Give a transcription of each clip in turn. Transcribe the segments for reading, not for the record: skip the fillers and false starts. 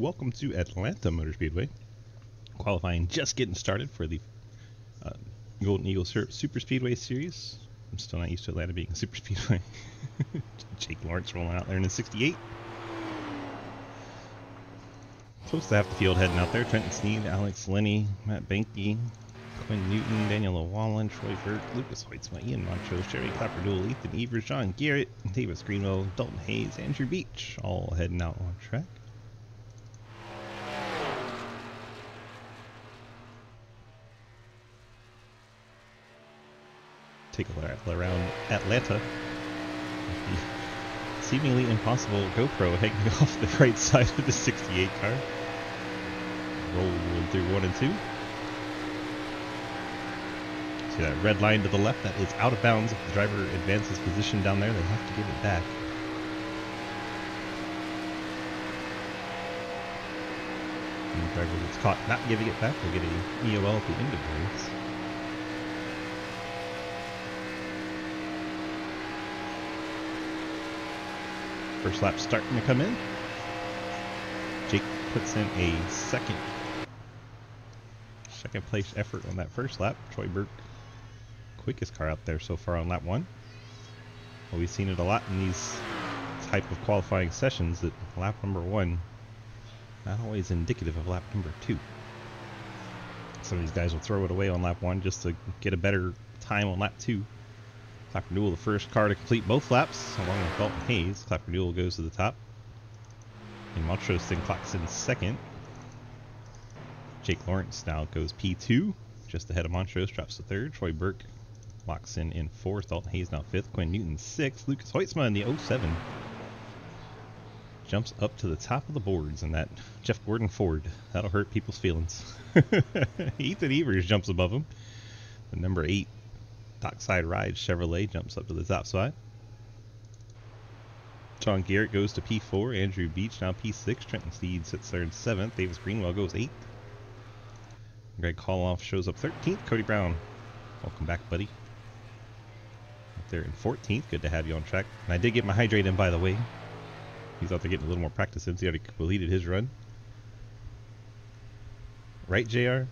Welcome to Atlanta Motor Speedway. Qualifying just getting started for the Golden Eagle Superspeedway series. I'm still not used to Atlanta being a Superspeedway. Jake Lawrence rolling out there in the 68. Close to half the field heading out there. Trenton Sneed, Alex Lenny, Matt Benke, Quinn Newton, Daniel Llewellyn, Troy Burke, Lucas Hoitzma, Ian Montrose, Sherry Clapperdool, Ethan Evers, John Garrett, Davis Greenwell, Dalton Hayes, Andrew Beach, all heading out on track. Take a lap around Atlanta. The seemingly impossible GoPro hanging off the right side of the 68 car. Rolling through 1 and 2. See that red line to the left? That is out of bounds. If the driver advances position down there, they have to give it back. And the driver that's caught not giving it back will get an EOL at the end of the race. First lap starting to come in. Jake puts in a second place effort on that first lap. Troy Burke, quickest car out there so far on lap 1. Well, we've seen it a lot in these type of qualifying sessions that lap number 1 not always indicative of lap number 2. Some of these guys will throw it away on lap 1 just to get a better time on lap 2. Clapperdool, the first car to complete both laps, along with Dalton Hayes. Clapperdool goes to the top. And Montrose then clocks in second. Jake Lawrence now goes P2, just ahead of Montrose, drops to third. Troy Burke locks in fourth. Dalton Hayes now fifth. Quinn Newton sixth. Lucas Hoitzma in the 07 jumps up to the top of the boards in that Jeff Gordon Ford. That'll hurt people's feelings. Ethan Evers jumps above him. The number 8 Dockside Ride Chevrolet jumps up to the top spot. John Garrett goes to P4. Andrew Beach now P6. Trenton Steed sits there in 7th. Davis Greenwell goes 8th. Greg Koloff shows up 13th. Cody Brown, welcome back, buddy. Up there in 14th. Good to have you on track. And I did get my hydrate in, by the way. He's out there getting a little more practice in. He already completed his run. Right, JR?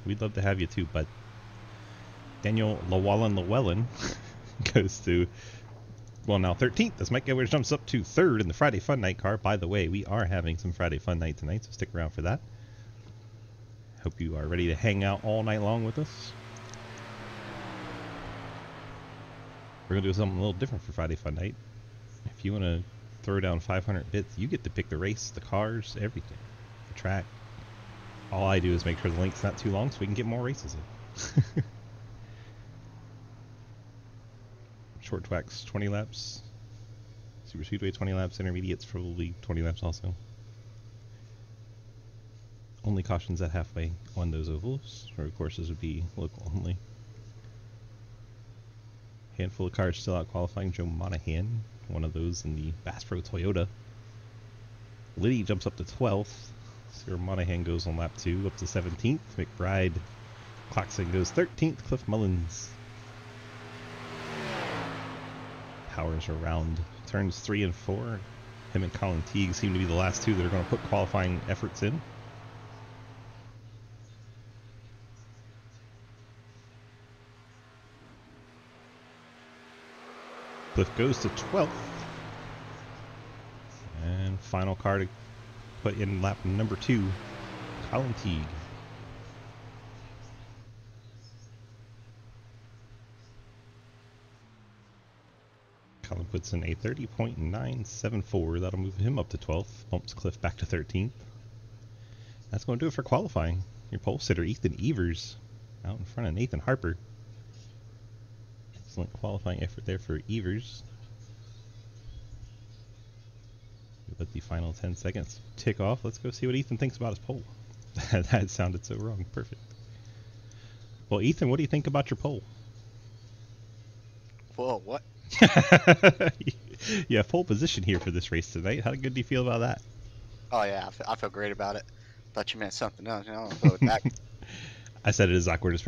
We'd love to have you too, bud. Daniel Llewellyn goes to, well, now 13th as Mike Edwards jumps up to 3rd in the Friday Fun Night car. By the way, we are having some Friday Fun Night tonight, so stick around for that. Hope you are ready to hang out all night long with us. We're going to do something a little different for Friday Fun Night. If you want to throw down 500 bits, you get to pick the race, the cars, everything. The track. All I do is make sure the link's not too long so we can get more races in. Short tracks 20 laps, Superspeedway 20 laps, intermediates probably 20 laps also. Only cautions at halfway on those ovals. Road courses would be local only. Handful of cars still out qualifying. Joe Monahan, one of those in the Bass Pro Toyota. Liddy jumps up to 12th. Sarah Monahan goes on lap 2 up to 17th. McBride clocks in, goes 13th. Cliff Mullins powers around turns 3 and 4. Him and Colin Teague seem to be the last two that are going to put qualifying efforts in. Cliff goes to 12th. And final car to put in lap number 2, Colin Teague. Colin puts in a 30.974. That'll move him up to 12th. Bumps Cliff back to 13th. That's going to do it for qualifying. Your pole sitter, Ethan Evers, out in front of Nathan Harper. Excellent qualifying effort there for Evers. We let the final 10 seconds tick off. Let's go see what Ethan thinks about his pole. That sounded so wrong. Perfect. Well, Ethan, what do you think about your pole? Whoa, what? Yeah, pole position here for this race tonight. How good do you feel about that? Oh yeah, I feel great about it. Thought you meant something else. You know, I'll go with that. I said it as awkward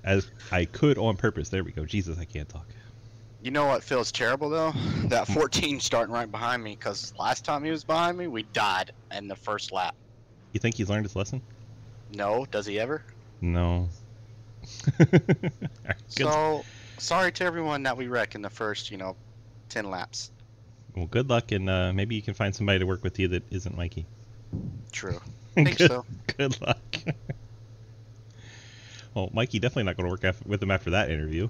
as I could on purpose. There we go. Jesus, I can't talk. You know what feels terrible though? That 14 starting right behind me, because last time he was behind me, we died in the first lap. You think he's learned his lesson? No, does he ever? No. Alright, So, sorry to everyone that we wreck in the first, 10 laps. well, good luck, and maybe you can find somebody to work with you that isn't Mikey. True. Think so. Good luck. Well, Mikey definitely not going to work with him after that interview.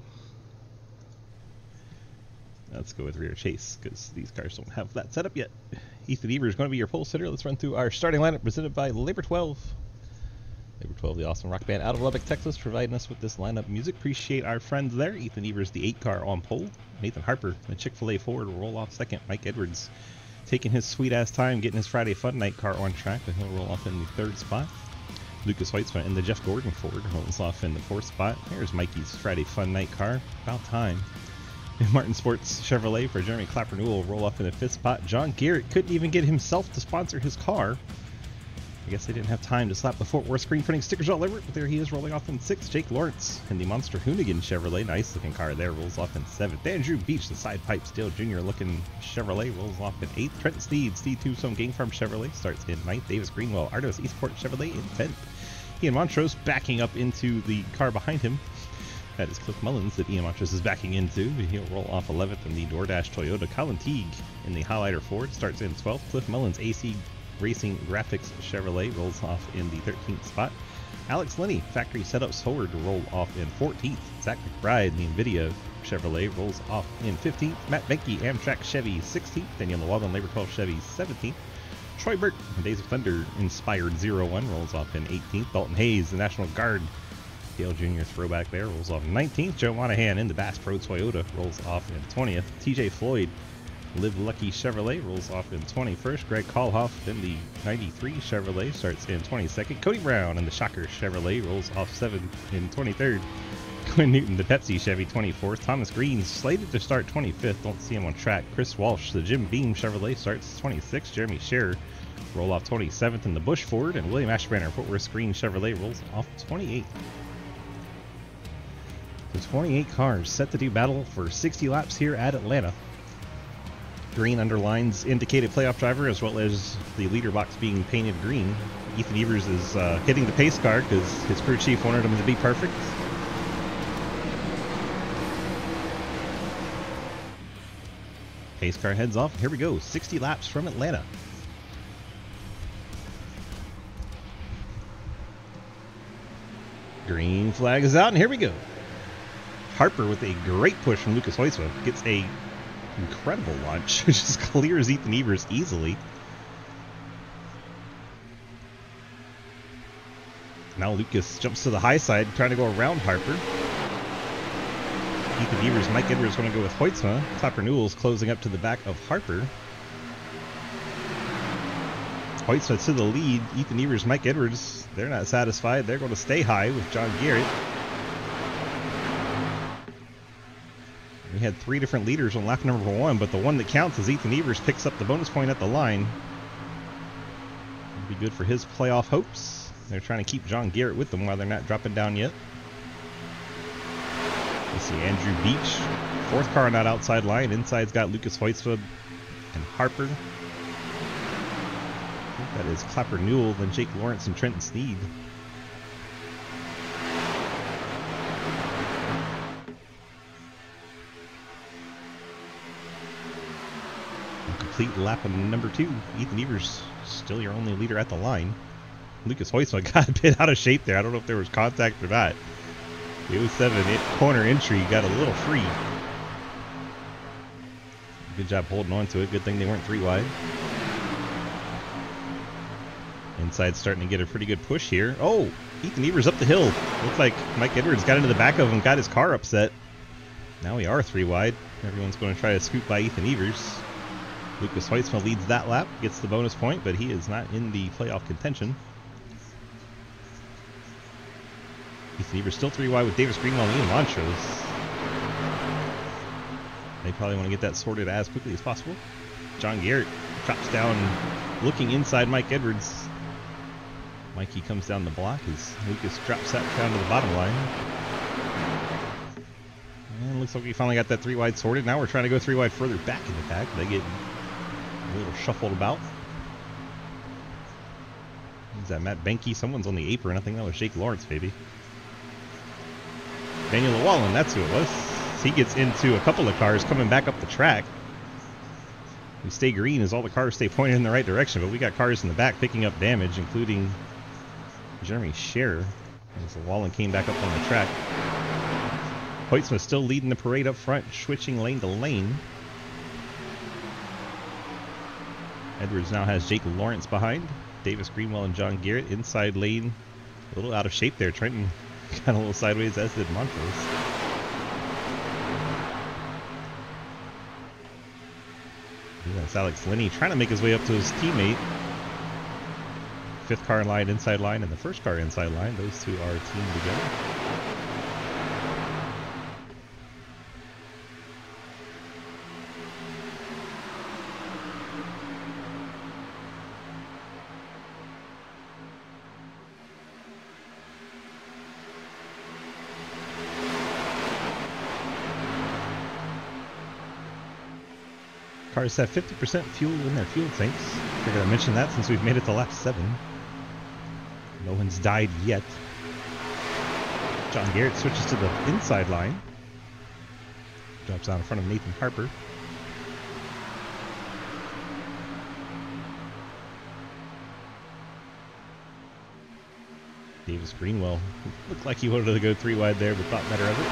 Let's go with rear chase, because these cars don't have that set up yet. Ethan Eber is going to be your pole sitter. Let's run through our starting lineup presented by Labor 12. Labor 12, the awesome rock band out of Lubbock, Texas, providing us with this lineup music. Appreciate our friends there. Ethan Evers, the 8 car on pole. Nathan Harper, the Chick-fil-A Ford, will roll off second. Mike Edwards taking his sweet-ass time getting his Friday Fun Night car on track, but he'll roll off in the 3rd spot. Lucas Hoitzma in the Jeff Gordon Ford rolls off in the 4th spot. There's Mikey's Friday Fun Night car. About time. Martin Sports Chevrolet for Jeremy Clapper Newell will roll off in the 5th spot. John Garrett couldn't even get himself to sponsor his car. I guess they didn't have time to slap the Fort Worth screen printing stickers all over it, but there he is rolling off in 6th. Jake Lawrence in the Monster Hoonigan Chevrolet, nice looking car there, rolls off in 7th. Andrew Beach, the side pipe steel junior looking Chevrolet, rolls off in 8th. Trent Steed, Tombstone Game Farm Chevrolet, starts in 9th. Davis Greenwell, Ardos Eastport Chevrolet in 10th. Ian Montrose backing up into the car behind him. That is Cliff Mullins that Ian Montrose is backing into. He'll roll off 11th in the DoorDash Toyota. Colin Teague in the Highlighter Ford starts in 12th. Cliff Mullins AC Racing Graphics Chevrolet rolls off in the 13th spot. Alex Linney, Factory Setups Ford, roll off in 14th. Zach McBride, the NVIDIA Chevrolet, rolls off in 15th. Matt Benke, Amtrak Chevy, 16th. Daniel Llewellyn, Labor 12 Chevy, 17th. Troy Burke, Days of Thunder Inspired 01, rolls off in 18th. Dalton Hayes, the National Guard Dale Jr. throwback there, rolls off in 19th. Joe Monahan in the Bass Pro Toyota rolls off in 20th. TJ Floyd, Live Lucky Chevrolet, rolls off in 21st. Greg Kalhoff in the 93 Chevrolet starts in 22nd. Cody Brown in the Shocker Chevrolet rolls off 7th in 23rd. Quinn Newton, the Pepsi Chevy, 24th. Thomas Green slated to start 25th. Don't see him on track. Chris Walsh, the Jim Beam Chevrolet, starts 26th. Jeremy Scherer roll off 27th in the Busch Ford. And William Ashburner, Fort Worth Green Chevrolet, rolls off 28th. The 28 cars set to do battle for 60 laps here at Atlanta. Green underlines indicated playoff driver, as well as the leader box being painted green. Ethan Evers is hitting the pace car because his crew chief wanted him to be perfect. Pace car heads off. Here we go. 60 laps from Atlanta. Green flag is out, and here we go. Harper with a great push from Lucas Hoitzma gets a incredible launch. Just clears Ethan Evers easily. Now Lucas jumps to the high side, trying to go around Harper. Ethan Evers, Mike Edwards going to go with Hoitzma. Clapper Newell's closing up to the back of Harper. Hoitzma to the lead. Ethan Evers, Mike Edwards, they're not satisfied. They're going to stay high with John Garrett. We had 3 different leaders on lap number 1, but the one that counts is Ethan Evers picks up the bonus point at the line. It'll be good for his playoff hopes. They're trying to keep John Garrett with them while they're not dropping down yet. You see Andrew Beach, 4th car on that outside line. Inside's got Lucas Hoitzma and Harper. I think that is Clapper Newell, then Jake Lawrence and Trenton Sneed. Complete lap number 2. Ethan Evers still your only leader at the line. Lucas Hoitzma got a bit out of shape there. I don't know if there was contact or not. The 07 corner entry got a little free. Good job holding on to it. Good thing they weren't 3 wide. Inside starting to get a pretty good push here. Oh, Ethan Evers up the hill. Looks like Mike Edwards got into the back of him, got his car upset. Now we are 3 wide. Everyone's going to try to scoot by Ethan Evers. Lucas Hoitzma leads that lap, gets the bonus point, but he is not in the playoff contention. Ethan Evers still 3 wide with Davis Greenwell and Ian Montrose. They probably want to get that sorted as quickly as possible. John Garrett drops down, looking inside Mike Edwards. Mikey comes down the block as Lucas drops that down to the bottom line. And looks like we finally got that 3 wide sorted. Now we're trying to go 3 wide further back in the pack. They get a little shuffled about. Is that Matt Benke? Someone's on the apron. I think that was Jake Lawrence, baby. Daniel Llewellyn, that's who it was. He gets into a couple of cars coming back up the track. We stay green as all the cars stay pointed in the right direction, but we got cars in the back picking up damage, including Jeremy Scherer, as Llewellyn came back up on the track. Hoytsma still leading the parade up front, switching lane to lane. Edwards now has Jake Lawrence behind. Davis Greenwell and John Garrett inside lane. A little out of shape there. Trenton got a little sideways, as did Montrose. That's Alex Linney trying to make his way up to his teammate. Fifth car in line, inside line, and the first car inside line. Those two are teamed together. Cars have 50% fuel in their fuel tanks. Figured I'd mention that since we've made it to lap 7. No one's died yet. John Garrett switches to the inside line. Drops out in front of Nathan Harper. Davis Greenwell looked like he wanted to go 3 wide there, but thought better of it.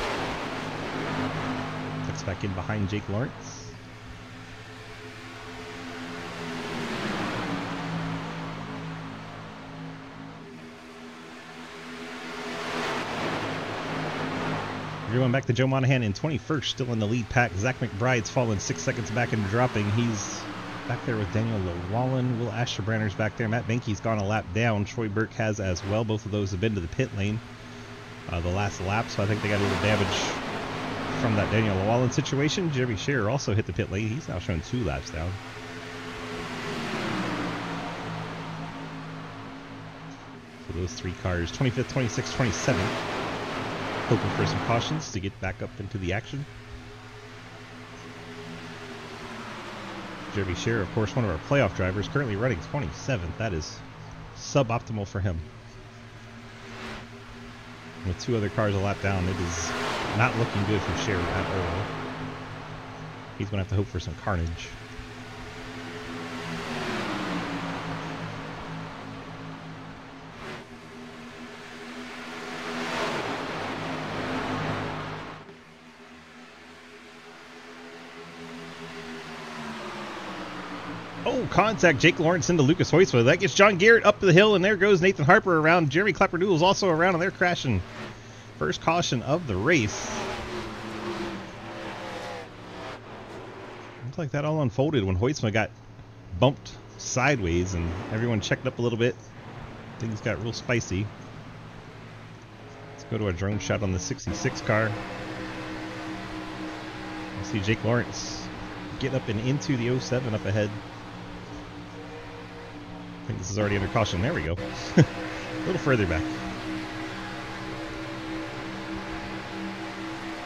Tucks back in behind Jake Lawrence. Everyone back to Joe Monahan in 21st, still in the lead pack. Zach McBride's fallen 6 seconds back and dropping. He's back there with Daniel Llewellyn. Will Asherbranner's back there. Matt Benke's gone a lap down. Troy Burke has as well. Both of those have been to the pit lane the last lap, so I think they got a little damage from that Daniel Llewellyn situation. Jeremy Scherer also hit the pit lane. He's now shown 2 laps down. So those 3 cars, 25th, 26th, 27th. Hoping for some cautions to get back up into the action. Jeremy Scherer, of course, one of our playoff drivers, currently running 27th. That is suboptimal for him. With 2 other cars a lap down, it is not looking good for Scherer at all. He's going to have to hope for some carnage. Oh, contact. Jake Lawrence into Lucas Hoytsma. That gets John Garrett up the hill, and there goes Nathan Harper around. Jeremy Clapper-Newell's also around, and they're crashing. First caution of the race. Looks like that all unfolded when Hoytsma got bumped sideways, and everyone checked up a little bit. Things got real spicy. Let's go to a drone shot on the 66 car. I see Jake Lawrence get up and into the 07 up ahead. I think this is already under caution. There we go. A little further back.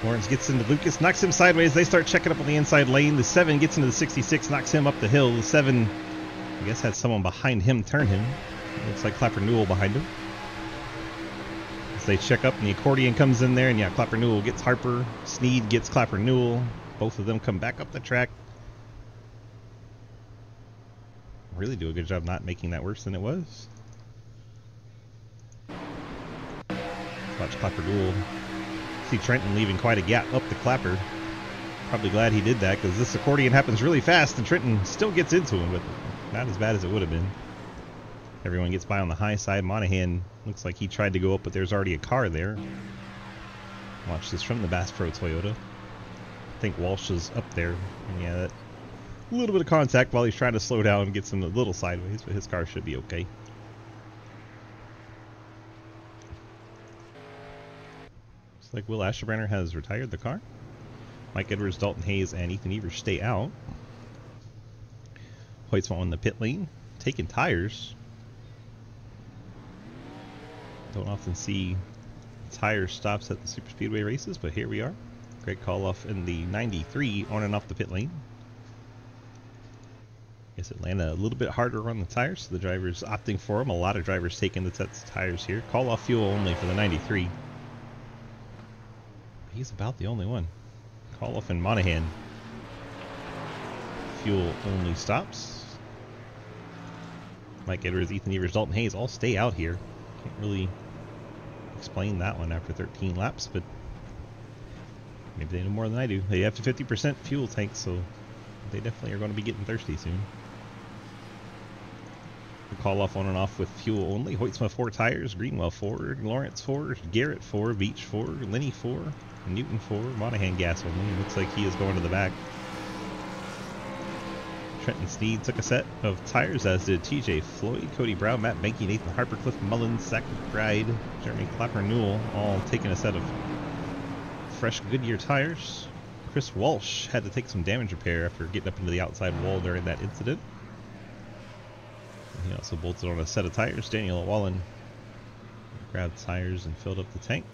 Lawrence gets into Lucas, knocks him sideways. They start checking up on the inside lane. The 7 gets into the 66, knocks him up the hill. The 7, I guess, had someone behind him turn him. Looks like Clapper-Newell behind him. As they check up, and the accordion comes in there, and yeah, Clapper-Newell gets Harper. Sneed gets Clapper-Newell. Both of them come back up the track. Really do a good job not making that worse than it was. Watch Clapper-Newell. See Trenton leaving quite a gap up to Clapper. Probably glad he did that, because this accordion happens really fast, and Trenton still gets into him, but not as bad as it would have been. Everyone gets by on the high side. Monahan looks like he tried to go up, but there's already a car there. Watch this from the Bass Pro Toyota. I think Walsh is up there, and yeah, that a little bit of contact while he's trying to slow down and gets him a little sideways, but his car should be okay. Looks like Will Asherbranner has retired the car. Mike Edwards, Dalton Hayes, and Ethan Evers stay out. Hoytsma on the pit lane, taking tires. Don't often see tire stops at the Superspeedway races, but here we are. Great call off in the 93 on and off the pit lane. Guess Atlanta a little bit harder on the tires, so the drivers opting for them. A lot of drivers taking the sets of tires here. Call off fuel only for the 93. He's about the only one. Call off and Monahan. Fuel only stops. Mike Edwards, Ethan Evers, Dalton Hayes all stay out here. Can't really explain that one after 13 laps, but maybe they know more than I do. They have to 50% fuel tank, so they definitely are going to be getting thirsty soon. Call off on and off with fuel only. Hoytsma 4 tires, Greenwell 4, Lawrence 4, Garrett 4, Beach 4, Linney 4, Newton 4, Monahan gas only. It looks like he is going to the back. Trenton Sneed took a set of tires, as did TJ Floyd, Cody Brown, Matt Benke, Nathan Harper, Cliff Mullins, Zach McBride, Jeremy Clapper Newell, all taking a set of fresh Goodyear tires. Chris Walsh had to take some damage repair after getting up into the outside wall during that incident. He also bolted on a set of tires. Daniel Wallen grabbed tires and filled up the tank.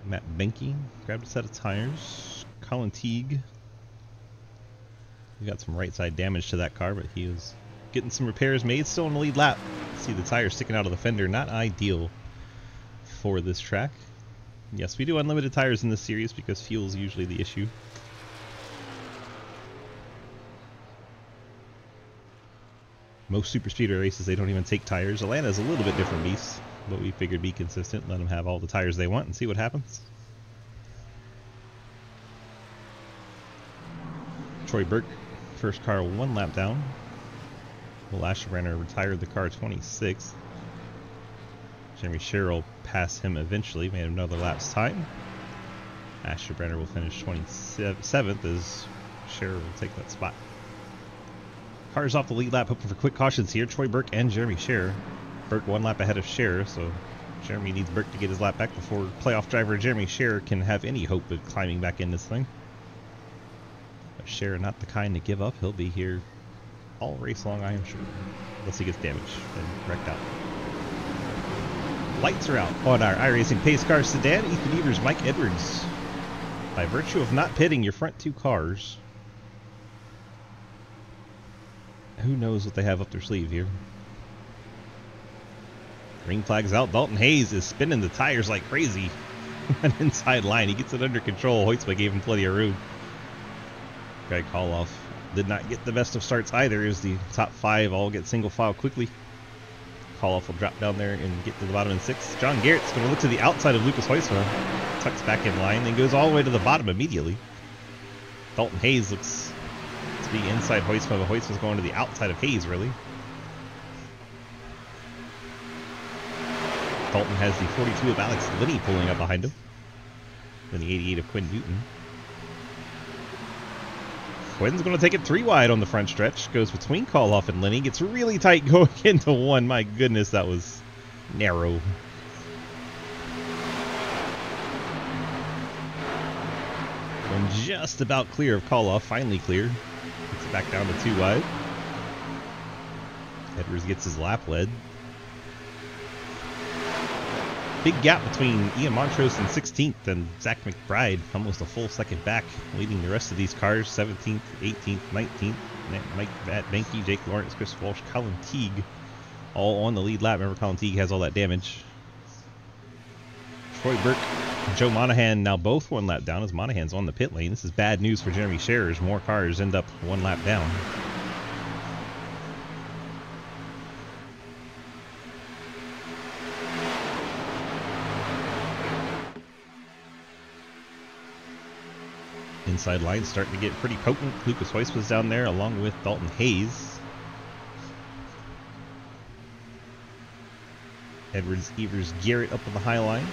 Matt Benke grabbed a set of tires. Colin Teague, we got some right side damage to that car, but he was getting some repairs made. Still in the lead lap. See the tires sticking out of the fender. Not ideal for this track. Yes, we do unlimited tires in this series because fuel is usually the issue. Most super speedway races, they don't even take tires. Atlanta's a little bit different beast, but we figured be consistent, let them have all the tires they want and see what happens. Troy Burke, first car 1 lap down. Will Asherbrenner retired the car 26th. Jeremy Sherrill passed him eventually, made another lap's time. Asherbrenner will finish 27th as Sherrill will take that spot. Cars off the lead lap, hoping for quick cautions here. Troy Burke and Jeremy Scher. Burke 1 lap ahead of Scher, so Jeremy needs Burke to get his lap back before playoff driver Jeremy Scher can have any hope of climbing back in this thing. But Scher not the kind to give up. He'll be here all race long, I am sure. Unless he gets damaged and wrecked out. Lights are out on our iRacing Pace Car Sedan. Ethan Evers, Mike Edwards. By virtue of not pitting your front 2 cars, who knows what they have up their sleeve here. Green flag's out. Dalton Hayes is spinning the tires like crazy. An inside line. He gets it under control. Hoytsma gave him plenty of room. Greg Koloff did not get the best of starts either, as the top 5 all get single file quickly. Koloff will drop down there and get to the bottom in 6th. John Garrett's going to look to the outside of Lucas Hoytsma. Tucks back in line, then goes all the way to the bottom immediately. Dalton Hayes looks to be inside Hoytsma, but Hoytsma's going to the outside of Hayes, really. Dalton has the 42 of Alex Linney pulling up behind him. Then the 88 of Quinn Newton. Quinn's going to take it 3 wide on the front stretch. Goes between Koloff and Linney. Gets really tight going into 1. My goodness, that was narrow. Going just about clear of Koloff. Finally clear. Gets it back down to 2 wide. Edwards gets his lap led. Big gap between Ian Montrose in 16th and Zach McBride, almost a full second back, leading the rest of these cars, 17th, 18th, 19th. Mike Benke, Jake Lawrence, Chris Walsh, Colin Teague, all on the lead lap. Remember, Colin Teague has all that damage. Troy Burke and Joe Monahan now both 1 lap down as Monahan's on the pit lane. This is bad news for Jeremy Scher as more cars end up 1 lap down. Inside line starting to get pretty potent. Lucas Hoyts was down there along with Dalton Hayes. Edwards, Evers, Garrett up on the high line.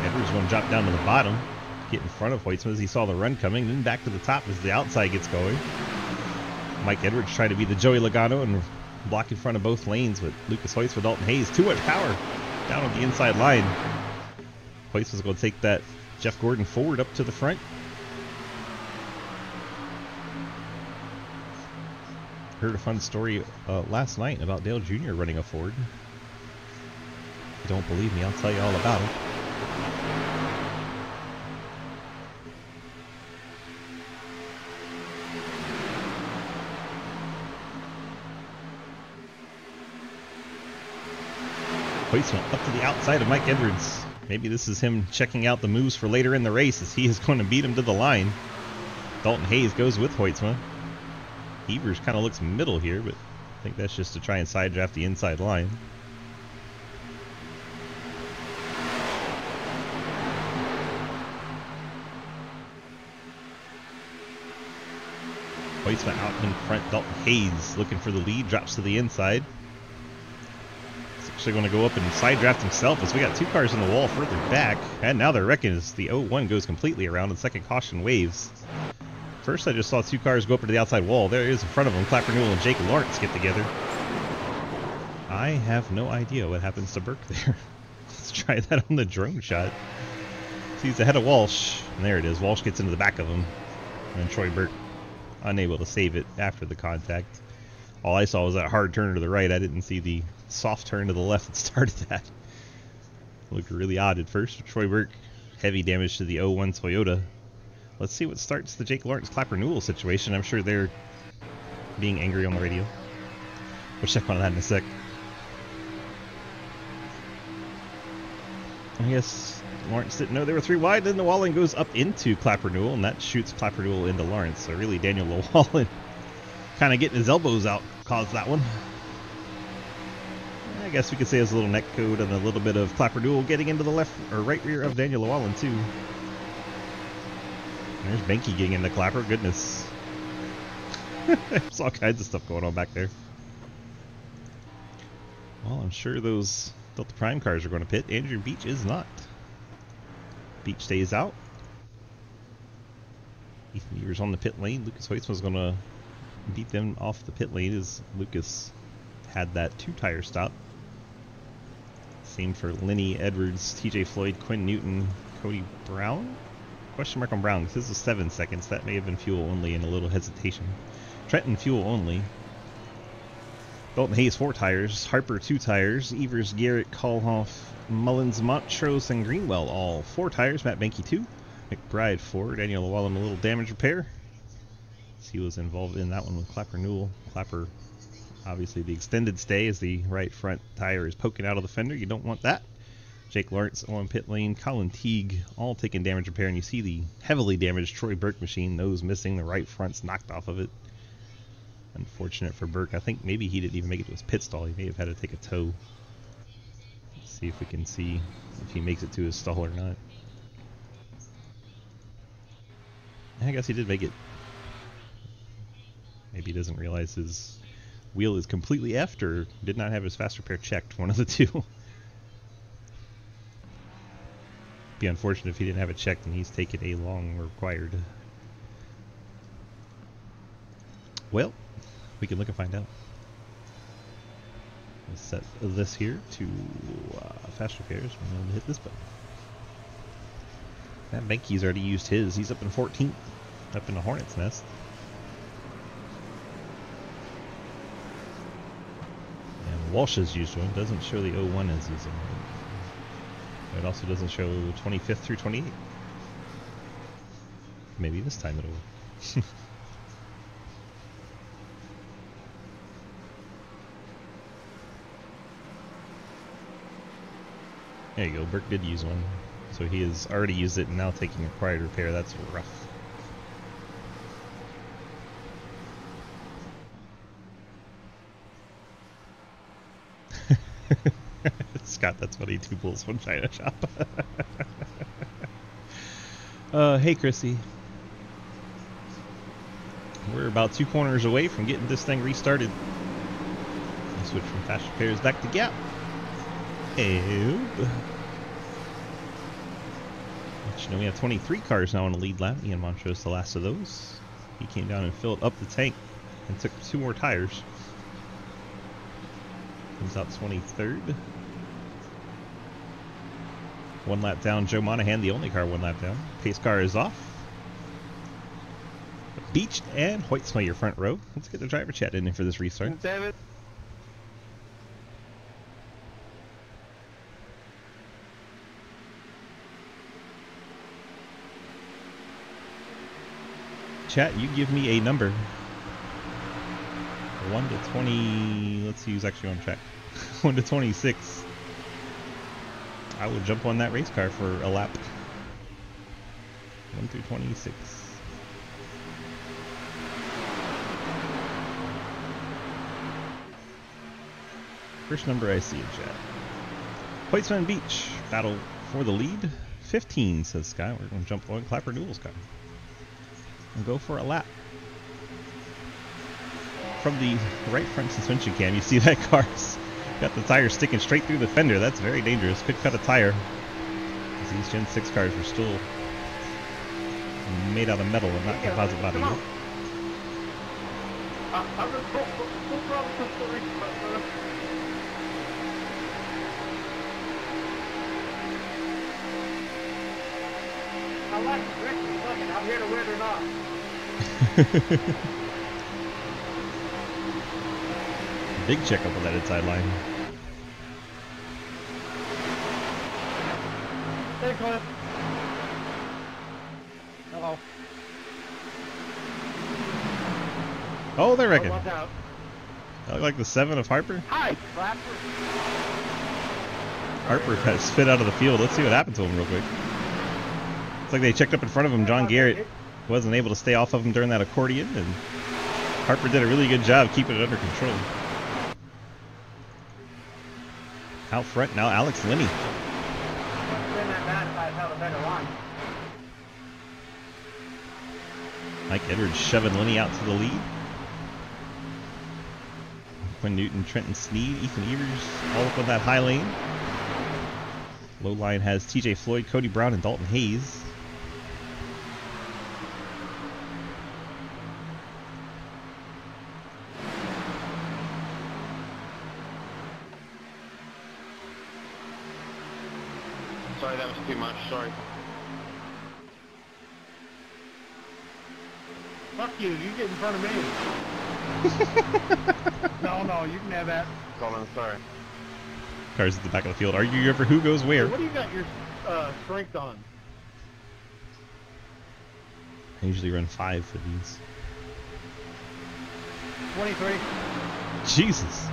Edwards going to drop down to the bottom, get in front of Hoytsma as he saw the run coming, then back to the top as the outside gets going. Mike Edwards trying to be the Joey Logano and block in front of both lanes, but Lucas Hoyts with Dalton Hayes. Too much power down on the inside line. Hoyts was going to take that Jeff Gordon forward up to the front. Heard a fun story last night about Dale Jr. running a Ford. If you don't believe me, I'll tell you all about it. Hoytsma up to the outside of Mike Edwards. Maybe this is him checking out the moves for later in the race as he is going to beat him to the line. Dalton Hayes goes with Hoytsma. Evers kind of looks middle here, but I think that's just to try and side draft the inside line. Hoytsma out in front. Dalton Hayes looking for the lead, drops to the inside. He's actually going to go up and side draft himself as we got two cars in the wall further back. And now they're wrecking as the 0-1 goes completely around and second caution waves. First I just saw two cars go up to the outside wall. There is in front of them. Clapper Newell and Jake Lawrence get together. I have no idea what happens to Burke there. Let's try that on the drone shot. He's ahead of Walsh. And there it is. Walsh gets into the back of him. And Troy Burke unable to save it after the contact. All I saw was that hard turn to the right. I didn't see the soft turn to the left that started that. Looked really odd at first. Troy Burke, heavy damage to the 0-1 Toyota. Let's see what starts the Jake Lawrence Clapper Newell situation. I'm sure they're being angry on the radio. We'll check on that in a sec. I guess Lawrence didn't know they were three wide. Then Llewellyn goes up into Clapper Newell, and that shoots Clapper Newell into Lawrence. So really, Daniel Llewellyn kind of getting his elbows out caused that one. I guess we could say it's a little neck code and a little bit of Clapper Newell getting into the left or right rear of Daniel Llewellyn too. There's Benke getting into Clapper. Goodness. There's all kinds of stuff going on back there. Well, I'm sure those Delta Prime cars are going to pit. Andrew Beach is not. Beach stays out. Ethan Evers on the pit lane. Lucas Hoytsma going to beat them off the pit lane as Lucas had that two-tire stop. Same for Lenny Edwards, TJ Floyd, Quinn Newton, Cody Brown? Question mark on Brown, because this is 7 seconds. That may have been fuel only and a little hesitation. Trenton fuel only. Dalton Hayes 4 tires. Harper 2 tires. Evers, Garrett, Kalhoff, Mullins, Montrose, and Greenwell all 4 tires. Matt Benke 2. McBride 4. Daniel Llewellyn a little damage repair. He was involved in that one with Clapper Newell. Clapper, obviously the extended stay as the right front tire is poking out of the fender. You don't want that. Jake Lawrence on pit lane. Colin Teague all taking damage repair. And you see the heavily damaged Troy Burke machine. Nose missing. The right front's knocked off of it. Unfortunate for Burke. I think maybe he didn't even make it to his pit stall. He may have had to take a tow. Let's see if we can see if he makes it to his stall or not. I guess he did make it. Maybe he doesn't realize his wheel is completely effed or did not have his fast repair checked. One of the two. Be unfortunate if he didn't have it checked and he's taken a long required. Well, we can look and find out. Let's set this here to fast repairs. I'm going to hit this button. That Benke's already used his. He's up in 14th, up in the Hornet's Nest. And Walsh has used one. Doesn't show the 01 is using it. It also doesn't show 25th through 28th. Maybe this time it'll work. There you go, Burke did use one. So he has already used it and now taking required repair. That's rough. Scott, that's funny. 2 bulls, 1 China shop. Hey, Chrissy. We're about 2 corners away from getting this thing restarted. I'll switch from fast repairs back to Gap. And you know, we have 23 cars now on the lead lap. Ian Montrose, the last of those. He came down and filled up the tank and took 2 more tires. Comes out 23rd. 1 lap down, Joe Monahan, the only car 1 lap down. Pace car is off. Beach and Hoytsma your front row. Let's get the driver chat in for this restart. David. Chat, you give me a number. 1 to 20. Let's see who's actually on track. 1 to 26. I will jump on that race car for a lap. 1 through 26. First number I see in chat. Hoytsman Beach, battle for the lead. 15, says Sky. We're going to jump on Clapper Newell's car and go for a lap. From the right front suspension cam, you see that car's got the tire sticking straight through the fender. That's very dangerous. Could cut a tire. These Gen 6 cars are still made out of metal and not composite body. I like the direction. Fuck it, I'm here to win or not. Big checkup on that inside line. Hey, Cliff. Hello. Oh, they reckon. Watch out. That look like the 7 of Harper. Hi, Clapper. Harper got spit out of the field. Let's see what happened to him real quick. It's like they checked up in front of him. John Garrett wasn't able to stay off of him during that accordion, and Harper did a really good job keeping it under control. Out front now, Alex Linney. Mike Edwards shoving Linney out to the lead. Quinn Newton, Trenton Sneed, Ethan Evers all up on that high lane. Low line has TJ Floyd, Cody Brown, and Dalton Hayes. Sorry, that was too much. Sorry. Fuck you. You get in front of me. No, you can have that. Colin, sorry. Cars at the back of the field arguing over who goes where. Hey, what do you got your strength on? I usually run 5 for these. 23. Jesus.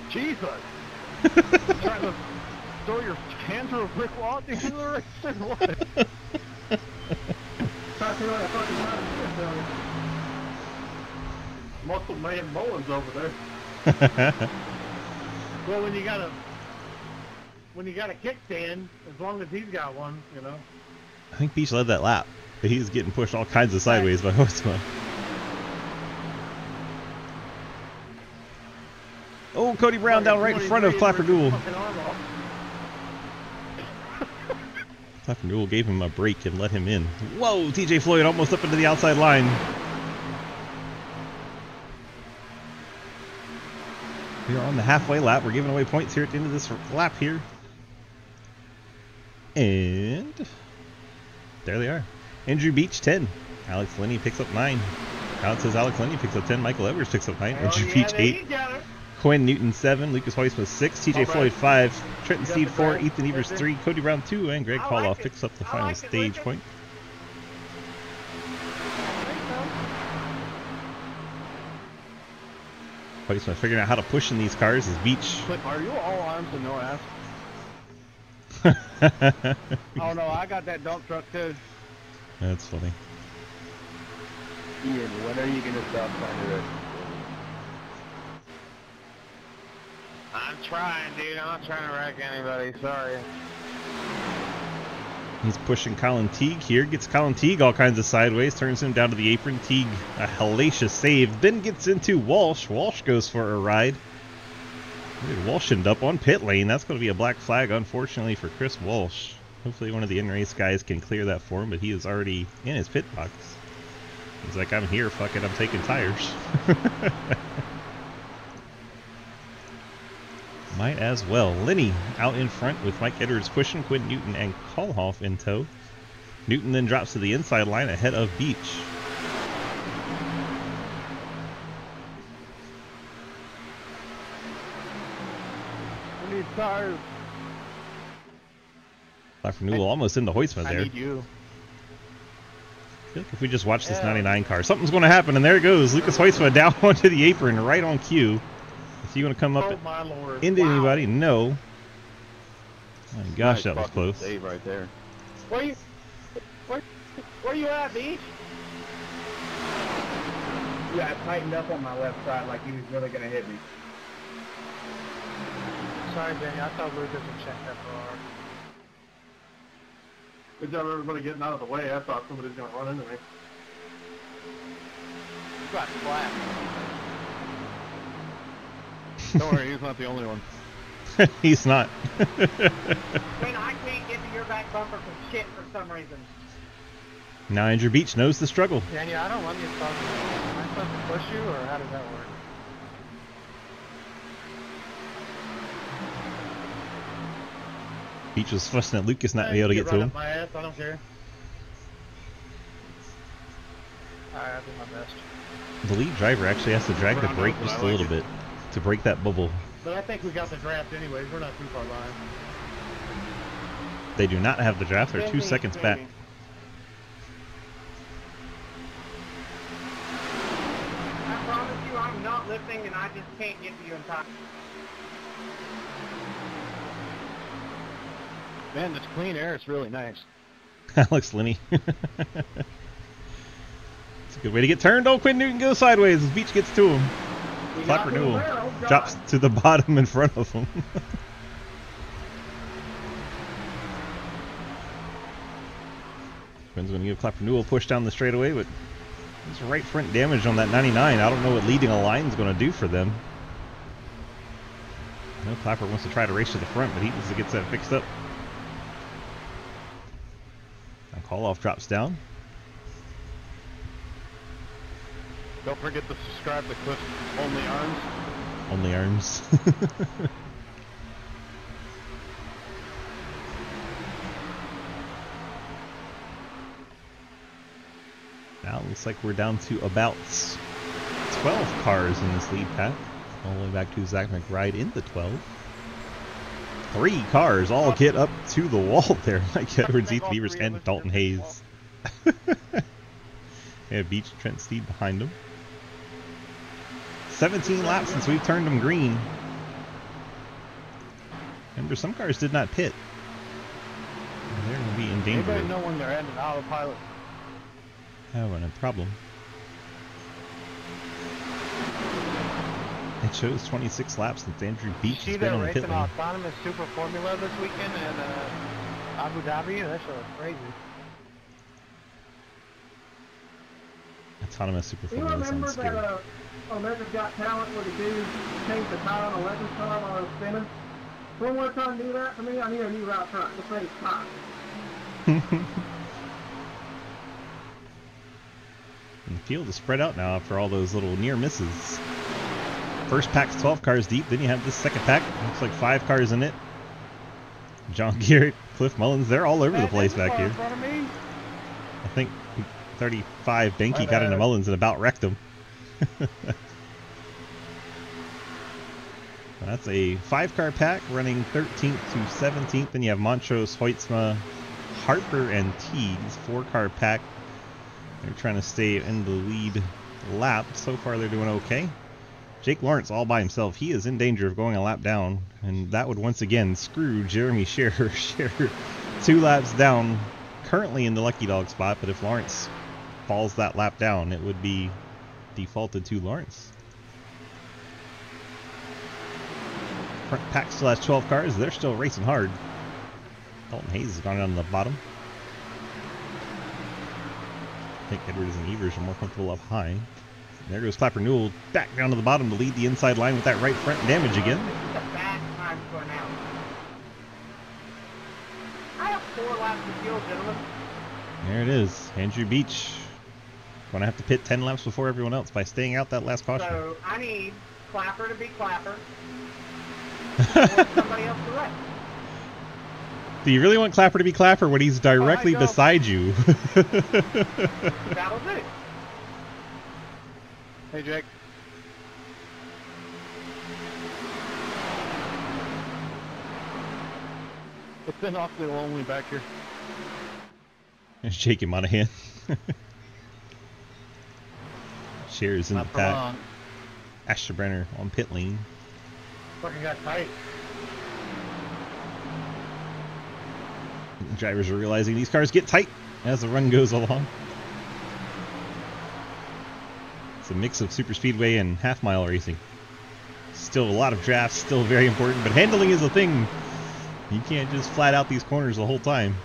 Jesus. Trying to throw your hands through a brick wall at the end of the race or what? Muscle man Mullins over there. Well, when you got a kickstand, as long as he's got one, you know. I think Beach led that lap, but he's getting pushed all kinds of sideways by Hoytsman. Oh, Cody Brown down right in front of Clapper Newell. Clapper Newell gave him a break and let him in. Whoa, TJ Floyd almost up into the outside line. We are on the halfway lap. We're giving away points here at the end of this lap here. And there they are. Andrew Beach, 10. Alex Linney picks up 9. Count says Alex Linney picks up 10. Michael Evers picks up 9. Andrew Beach, 8. Quinn Newton, 7. Lucas Hoytsman, 6. TJ Floyd, 5. Trenton Steed, 4. Ethan Evers, 3. Cody Brown, 2. And Greg Pauloff picks up the final stage point. Hoytsman figuring out how to push in these cars as Beach. Are you all arms and no ass? Oh no, I got that dump truck too. That's funny. Ian, when are you going to stop trying to... I'm trying, dude. I'm not trying to wreck anybody. Sorry. He's pushing Colin Teague here. Gets Colin Teague all kinds of sideways. Turns him down to the apron. Teague, a hellacious save. Then gets into Walsh. Walsh goes for a ride. Walsh ended up on pit lane. That's going to be a black flag, unfortunately, for Chris Walsh. Hopefully one of the in-race guys can clear that for him, but he is already in his pit box. He's like, I'm here, fuck it, I'm taking tires. Might as well. Linney out in front with Mike Edwards pushing, Quinn Newton and Kohlhoff in tow. Newton then drops to the inside line ahead of Beach. I need tires. Clapper Newell almost into Hoytsman there. I need you. I feel like if we just watch this 99 car, something's going to happen, and there it goes. Lucas Hoytsman down onto the apron right on cue. If you want to come up Oh my lord. into Wow. anybody, no. Oh my gosh, Nice that was fucking close. save right there. Where you at, Beach? Yeah, I tightened up on my left side like he was really gonna hit me. Sorry, Benny. I thought Lucas would check that far. Good job everybody getting out of the way. I thought somebody was going to run into me. You got flat. Don't worry, he's not the only one. He's not. Man, I can't get to your back bumper for shit for some reason. Now Andrew Beach knows the struggle. Danny, I don't want you to talk. Am I supposed to push you, or how does that work? Beach was fussing at Lucas not Hey, being able to you get to right him. up my ass, I don't care. Alright, I'll do my best. The lead driver actually has to drag the brake just a little bit to break that bubble. But I think we got the draft anyways. We're not too far behind. They do not have the draft. They're 2 seconds back. I promise you, I'm not lifting, and I just can't get to you in time. Man, this clean air is really nice. Alex Linney. It's a good way to get turned. Oh, Quinn Newton goes sideways as Beach gets to him. Clap renewal. Drops to the bottom in front of him. Quinn's going to give Clap renewal push down the straightaway, but there's right front damage on that 99. I don't know what leading a line is going to do for them. I know Clapper wants to try to race to the front, but he needs to get that fixed up. Now call off drops down. Don't forget to subscribe to Cliff Only Arms. Only arms. Now it looks like we're down to about 12 cars in this lead pack. All the way back to Zach McBride in the 12. 3 cars all get up to the wall there. Mike Edwards, Ethan Beavers, and Dalton Hayes. Yeah, Beach, Trent Steed behind him. 17 laps since we've turned them green. Remember, some cars did not pit. And they're going to be in danger. Anybody know when they're at an autopilot? Having a problem. It shows 26 laps since Andrew Beach See has been that on the race pit in lane. autonomous Super Formula this weekend in Abu Dhabi? That show was crazy. Autonomous Super Do you Formula remember sounds scary. that America's Got Talent where the dude changed the tire on a legend car while I was spinning? One more time to do that for me, I need a new route front. This thing's hot. And the field is spread out now after all those little near misses. First pack's 12 cars deep, then you have this second pack. Looks like 5 cars in it. John Garrett, Cliff Mullins, they're all over the place back here. I think 35 Benke got into Mullins and about wrecked him. That's a 5-car pack running 13th to 17th. Then you have Montrose, Hoytsma, Harper, and Teagues. 4-car pack. They're trying to stay in the lead lap. So far, they're doing okay. Jake Lawrence all by himself. He is in danger of going a lap down. And that would once again screw Jeremy Scherer. Scherer 2 laps down, currently in the lucky dog spot. But if Lawrence falls that lap down, it would be defaulted to Lawrence. Front pack still has 12 cars. They're still racing hard. Dalton Hayes has gone down to the bottom. I think Edwards and Evers are more comfortable up high. There goes Clapper Newell back down to the bottom to lead the inside line with that right front damage again. It's a bad time for an out. I have 4 laps to fuel, gentlemen. There it is. Andrew Beach going to have to pit 10 laps before everyone else by staying out that last caution. So I need Clapper to be Clapper. Or somebody else to wreck. Do you really want Clapper to be Clapper when he's directly beside you? That'll do. Hey, Jake. It's been awfully lonely back here. There's Jake and Monahan. Shares in the Not for pack. long. Asher Brenner on pit lane. Fucking got tight. Drivers are realizing these cars get tight as the run goes along. It's a mix of super speedway and half-mile racing. Still a lot of drafts, still very important, but handling is a thing. You can't just flat out these corners the whole time.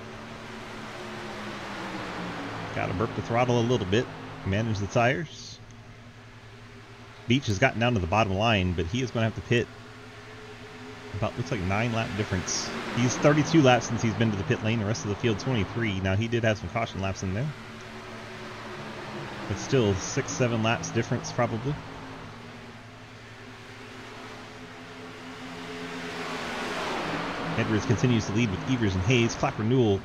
Gotta burp the throttle a little bit, manage the tires. Beach has gotten down to the bottom line, but he is going to have to pit. About, looks like 9 lap difference. He's 32 laps since he's been to the pit lane. The rest of the field 23. Now he did have some caution laps in there, but still 6-7 laps difference probably. Edwards continues to lead with Evers and Hayes. Clapper Newell,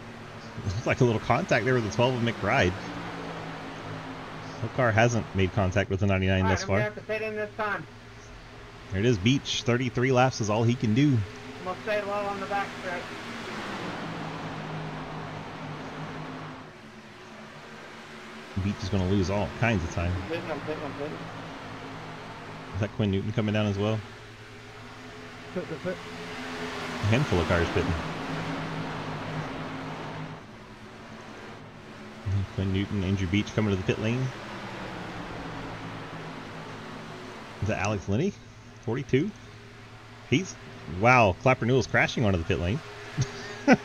looks like a little contact there with the 12 of McBride. No car hasn't made contact with the 99 thus far. Have to pit in this time. There it is, Beach. 33 laps is all he can do. I'm gonna stay low on the back stretch. Beach is going to lose all kinds of time. I'm pitting. Is that Quinn Newton coming down as well? Pit. A handful of cars pitting. Quinn Newton, Andrew Beach coming to the pit lane. Is that Alex Linney? 42? He's... Wow, Clapper Newell's crashing onto the pit lane. Let's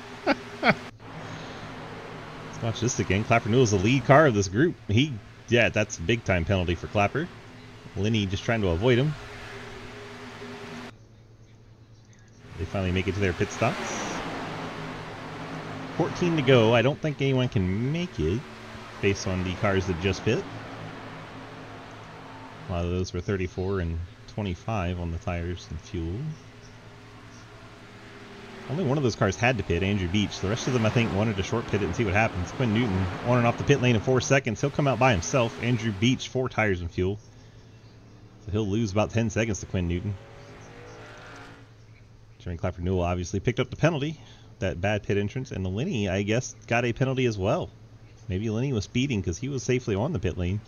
watch this again. Clapper Newell's the lead car of this group. Yeah, that's a big time penalty for Clapper. Linney just trying to avoid him. They finally make it to their pit stops. 14 to go. I don't think anyone can make it based on the cars that just pit. A lot of those were 34 and 25 on the tires and fuel. Only one of those cars had to pit, Andrew Beach. The rest of them, I think, wanted to short pit it and see what happens. Quinn Newton on and off the pit lane in 4 seconds. He'll come out by himself. Andrew Beach, 4 tires and fuel. So he'll lose about 10 seconds to Quinn Newton. Jeremy Clapper Newell obviously picked up the penalty, that bad pit entrance, and the Linney, I guess, got a penalty as well. Maybe Linney was speeding because he was safely on the pit lane.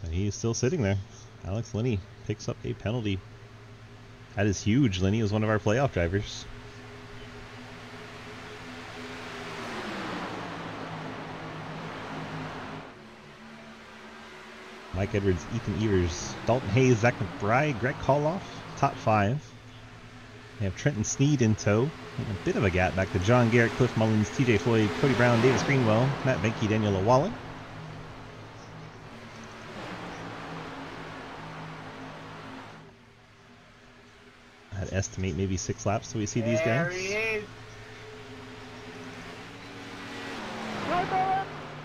But he is still sitting there. Alex Linney picks up a penalty. That is huge. Linney was one of our playoff drivers. Mike Edwards, Ethan Evers, Dalton Hayes, Zach McBride, Greg Koloff, top 5. They have Trenton Sneed in tow. And a bit of a gap back to John Garrett, Cliff Mullins, TJ Floyd, Cody Brown, Davis Greenwell, Matt Benke, Daniel Lawallen. I'd estimate maybe 6 laps till we see these guys. There he is.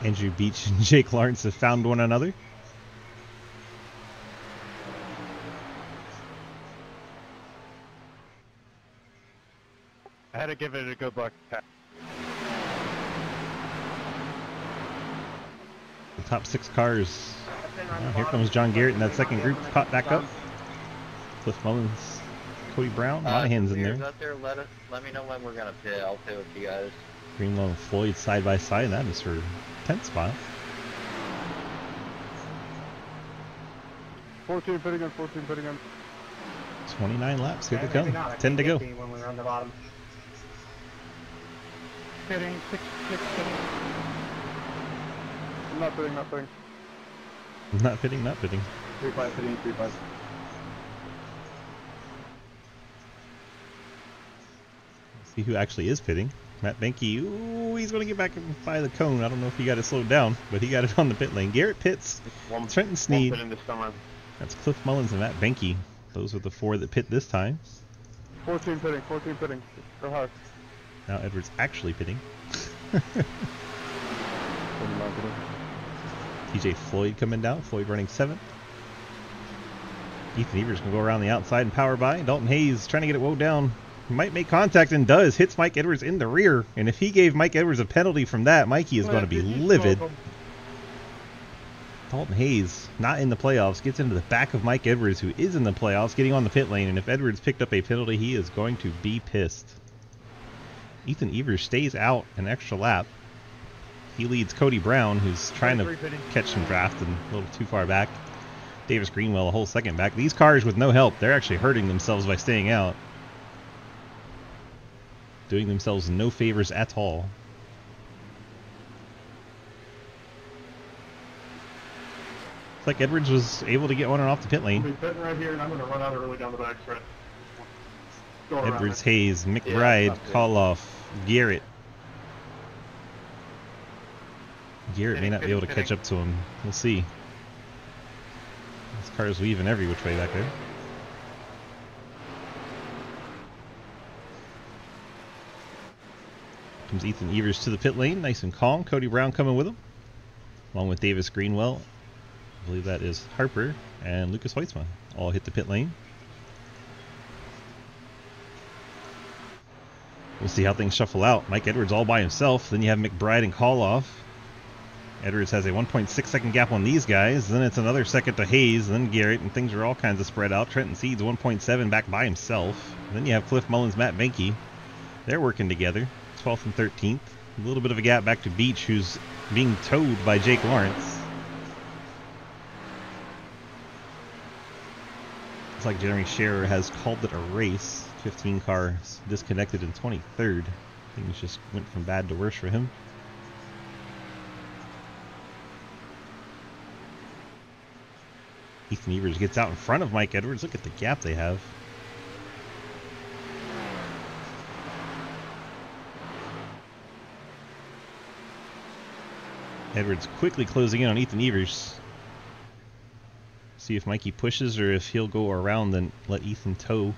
Andrew Beach and Jake Lawrence have found one another. I had to give it a good look. The top 6 cars. Oh, here comes John Garrett in that second group. Caught back up. Cliff Mullins, Cody Brown, Monahan's in there. Out there, let me know when we're gonna pit. I'll pit with you guys. Greenwell and Floyd side by side. That is for 10th spot. 14 pitting in, 14 pitting in. 29 laps. Here they come. 10 to go. When we run the bottom. Pitting, 6 pitting. Not pitting. Not fitting, not fitting. 3-5 pitting, 3-5. See who actually is pitting. Matt Benke. Ooh, he's going to get back by the cone. I don't know if he got it slowed down, but he got it on the pit lane. Garrett pits. Trenton Sneed. That's Cliff Mullins and Matt Benke. Those are the 4 that pit this time. 14 pitting. Go hard. Now Edwards actually pitting. TJ Floyd coming down. Floyd running 7th. Ethan Evers can go around the outside and power by. Dalton Hayes trying to get it woe down. Might make contact and does. Hits Mike Edwards in the rear. And if he gave Mike Edwards a penalty from that, Mikey is going to be livid. Dalton Hayes, not in the playoffs, gets into the back of Mike Edwards, who is in the playoffs, getting on the pit lane. And if Edwards picked up a penalty, he is going to be pissed. Ethan Evers stays out an extra lap. He leads Cody Brown, who's trying to catch some draft and a little too far back. Davis Greenwell a whole second back. These cars with no help, they're actually hurting themselves by staying out. Doing themselves no favors at all. It's like Edwards was able to get on and off the pit I'll lane. be pitting right here, and I'm going to run out early down the back stretch. Go around Edwards, it. Hayes, McBride, not good. Koloff, Garrett. Garrett may Pitting, not be able to pitting, catch up to him. We'll see. This car is weaving every which way back there. Comes Ethan Evers to the pit lane, nice and calm. Cody Brown coming with him, along with Davis Greenwell. I believe that is Harper and Lucas Hoitzman. All hit the pit lane. We'll see how things shuffle out. Mike Edwards all by himself. Then you have McBride and Koloff. Edwards has a 1.6 second gap on these guys. Then it's another second to Hayes, then Garrett, and things are all kinds of spread out. Trenton Seeds 1.7 back by himself. Then you have Cliff Mullins, Matt Benke. They're working together, 12th and 13th. A little bit of a gap back to Beach, who's being towed by Jake Lawrence. Looks like Jeremy Scherer has called it a race. 15 cars disconnected in 23rd. Things just went from bad to worse for him. Ethan Evers gets out in front of Mike Edwards. Look at the gap they have. Edwards quickly closing in on Ethan Evers. See if Mikey pushes or if he'll go around and let Ethan tow.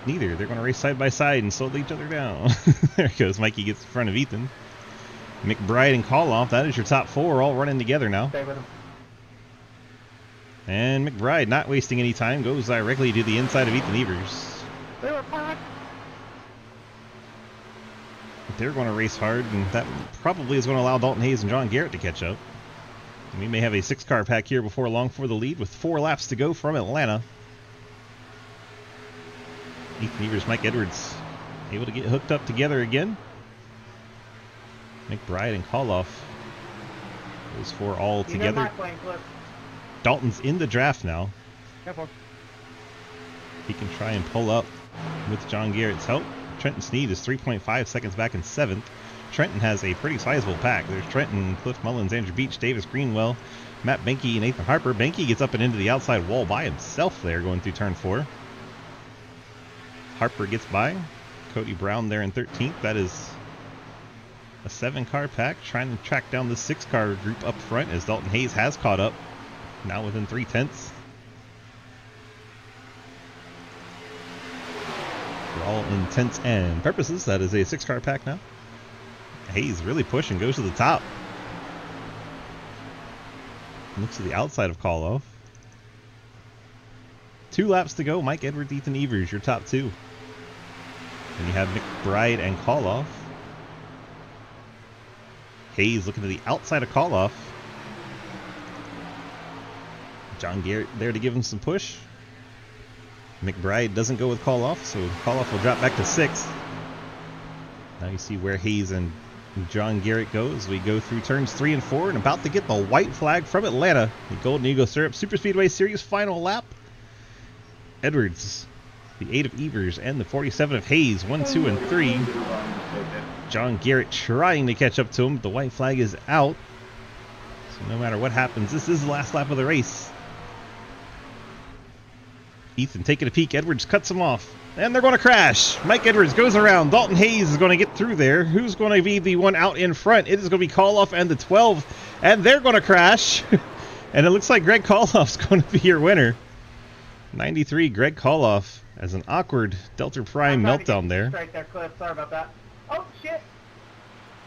Neither. They're going to race side by side and slow each other down. There goes. Mikey gets in front of Ethan. McBride and Koloff, that is your top four, all running together now. Stay with him. And McBride, not wasting any time, goes directly to the inside of Ethan Evers. They were packed. They're going to race hard, and that probably is going to allow Dalton Hayes and John Garrett to catch up. And we may have a 6-car pack here before long for the lead with 4 laps to go from Atlanta. Ethan Evers, Mike Edwards able to get hooked up together again. McBride and Koloff, those 4 all You know together. my plane, Cliff. Dalton's in the draft now. Careful. He can try and pull up with John Garrett's help. Trenton Sneed is 3.5 seconds back in 7th. Trenton has a pretty sizable pack. There's Trenton, Cliff Mullins, Andrew Beach, Davis Greenwell, Matt Benke, and Nathan Harper. Benke gets up and into the outside wall by himself there going through turn 4. Harper gets by. Cody Brown there in 13th. That is a 7-car pack trying to track down the 6-car group up front as Dalton Hayes has caught up. Now within 3/10. For all intents and purposes, that is a 6-car pack now. Hayes really pushing, goes to the top. Looks to the outside of Koloff. 2 laps to go. Mike Edwards, Ethan Evers, your top 2. And you have McBride and Koloff. Hayes looking to the outside of Koloff. John Garrett there to give him some push. McBride doesn't go with Koloff, so Koloff will drop back to 6th. Now you see where Hayes and John Garrett go as we go through turns 3 and 4 and about to get the white flag from Atlanta. The Golden Eagle Syrup Superspeedway Series final lap. Edwards, the 8 of Evers, and the 47 of Hayes, 1, 2, and 3. John Garrett trying to catch up to him, but the white flag is out. So no matter what happens, this is the last lap of the race. Ethan taking a peek. Edwards cuts him off. And they're going to crash. Mike Edwards goes around. Dalton Hayes is going to get through there. Who's going to be the one out in front? It is going to be Koloff and the 12. And they're going to crash. And it looks like Greg Koloff's going to be your winner. 93, Greg Koloff, as an awkward Delta Prime meltdown there. Right there, Cliff. Sorry about that. Oh, shit.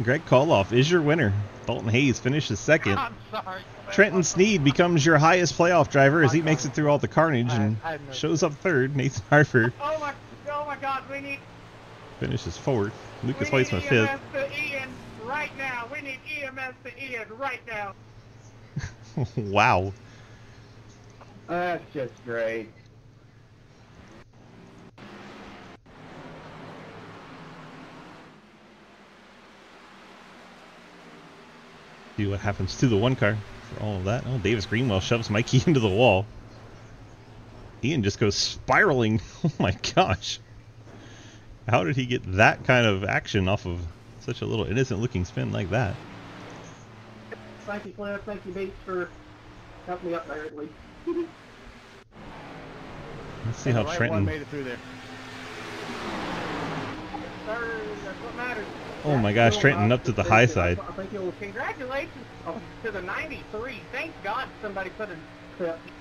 Greg Koloff is your winner. Dalton Hayes finishes second. I'm sorry. Trenton Sneed becomes your highest playoff driver as he makes it through all the carnage and shows up third. Nathan Harper Oh my God, we need finishes fourth. Lucas EMS Weitzman fifth. to Ian right now. We need EMS to Ian right now. Wow. That's just great. See what happens to the one car for all of that. Oh, Davis Greenwell shoves Mikey into the wall. Ian just goes spiraling. Oh my gosh. How did he get that kind of action off of such a little innocent looking spin like that? Thank you, Cliff. Thank you, Beach, for helping me up there at least. Let's see how Right one Trenton... made it through there. Third, that's what matters. Oh my gosh, Trenton up to the high side. I think you'll... Congratulations to the 93. Thank God somebody put an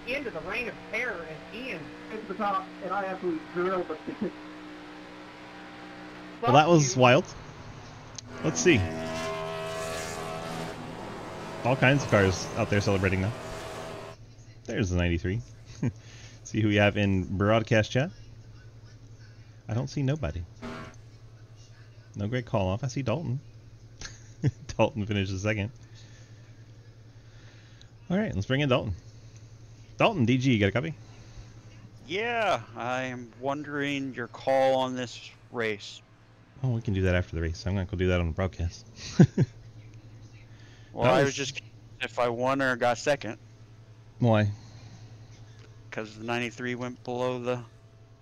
end to the reign of terror and Ian. Get to the top, and I absolutely drilled the... Well, that was wild. Let's see. All kinds of cars out there celebrating now. There's the 93. See who we have in broadcast chat. I don't see nobody. No great call off. I see Dalton. Dalton finishes second. Alright, let's bring in Dalton. Dalton, DG, you got a copy? Yeah, I am wondering your call on this race. Oh, we can do that after the race. I'm going to go do that on the broadcast. Well, I was just curious if I won or got second. Why? Because the 93 went below the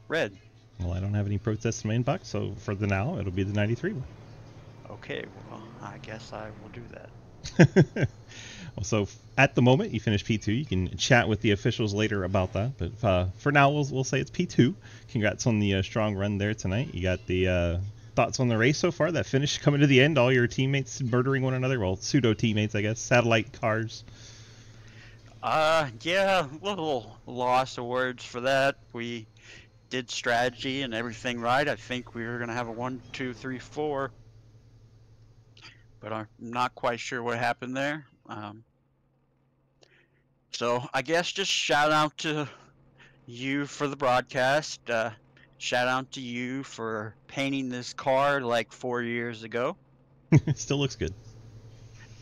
red. Well, I don't have any protests in my inbox, so for the now, it'll be the 93 one. Okay, well, I guess I will do that. Well, so at the moment, you finished P2. You can chat with the officials later about that, but for now, we'll say it's P2. Congrats on the strong run there tonight. You got the thoughts on the race so far? That finish coming to the end, all your teammates murdering one another. Well, pseudo teammates, I guess. Satellite cars. Yeah, a little loss of words for that. We did strategy and everything right. I think we were going to have a 1, 2, 3, 4. But I'm not quite sure what happened there. So I guess just shout out to you for the broadcast. Shout out to you for painting this car like 4 years ago. It still looks good.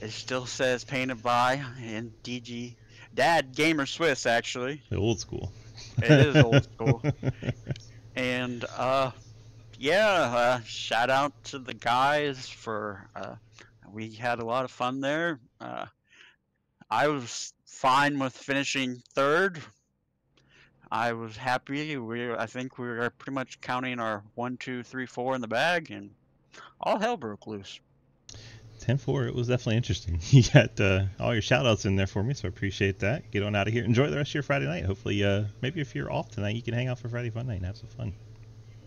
It still says painted by and DG Dad Gamer Swiss, actually. The old school. It is old school. And yeah, shout out to the guys for we had a lot of fun there. I was fine with finishing third. I was happy. I think we were pretty much counting our 1, 2, 3, 4 in the bag, and all hell broke loose. 10-4, it was definitely interesting. You got all your shout-outs in there for me, so I appreciate that. Get on out of here. Enjoy the rest of your Friday night. Hopefully, maybe if you're off tonight, you can hang out for Friday Fun Night and have some fun.